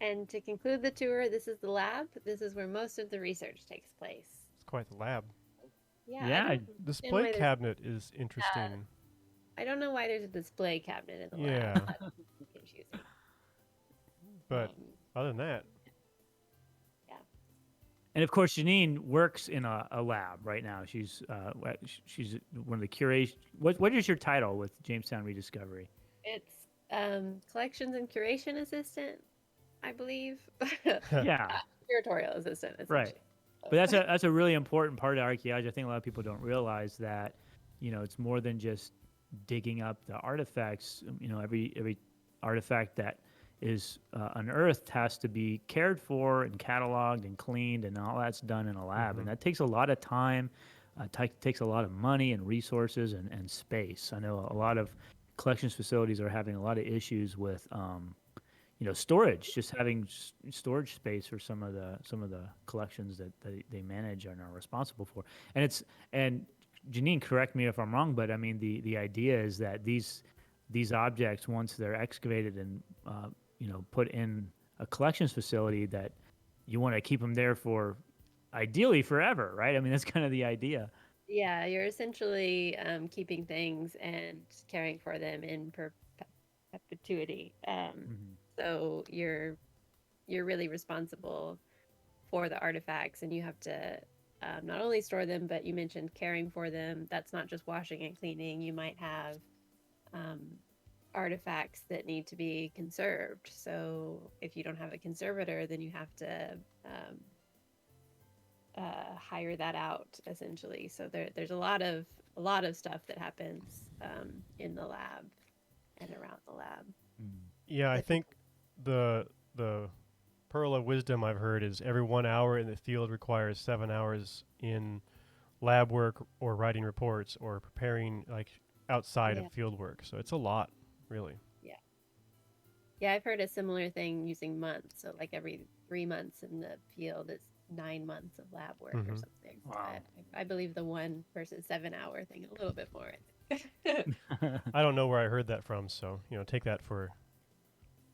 And to conclude the tour, this is the lab. This is where most of the research takes place. It's quite the lab. Yeah, I Yeah, don't understand Display why there's cabinet is interesting. I don't know why there's a display cabinet in the lab. Yeah, That's confusing. but other than that, Yeah. and of course, Janine works in a lab right now. She's one of the curation. What is your title with Jamestown Rediscovery? It's collections and curation assistant, I believe. Yeah, Curatorial assistant, right. essentially. But that's a really important part of archaeology. I think a lot of people don't realize that, it's more than just digging up the artifacts. Every artifact that is unearthed has to be cared for and cataloged and cleaned, and all that's done in a lab, and that takes a lot of time. Takes a lot of money and resources and space. I know a lot of collections facilities are having a lot of issues with storage, just having storage space for some of the collections that they manage and are responsible for. And Janine, correct me if I'm wrong, but I mean the idea is that these objects, once they're excavated and put in a collections facility, that you want to keep them there for ideally forever, right? I mean that's kind of the idea. Yeah, you're essentially keeping things and caring for them in perpetuity. Hmm. So you're really responsible for the artifacts, and you have to not only store them, but you mentioned caring for them. That's not just washing and cleaning. You might have um, artifacts that need to be conserved. So if you don't have a conservator, then you have to hire that out essentially. So there's a lot of stuff that happens in the lab and around the lab. yeah, I That think people, the pearl of wisdom I've heard is every 1 hour in the field requires 7 hours in lab work or writing reports or preparing like outside of yeah, field work. So it's a lot, really. yeah, yeah. I've heard a similar thing using months. So like every 3 months in the field is 9 months of lab work or Hmm. something. Wow. But I believe the one versus 7 hour thing a little bit more. I don't know where I heard that from, so take that for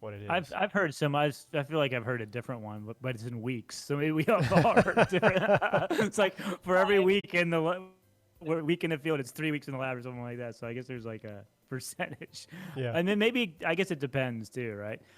what it I've is. I've heard some. I feel like I've heard a different one, but it's in weeks. So maybe we all heard different. It's like for every week in week in the field, it's 3 weeks in the lab or something like that. So I guess there's like a percentage, Yeah. and then maybe I guess it depends too, right?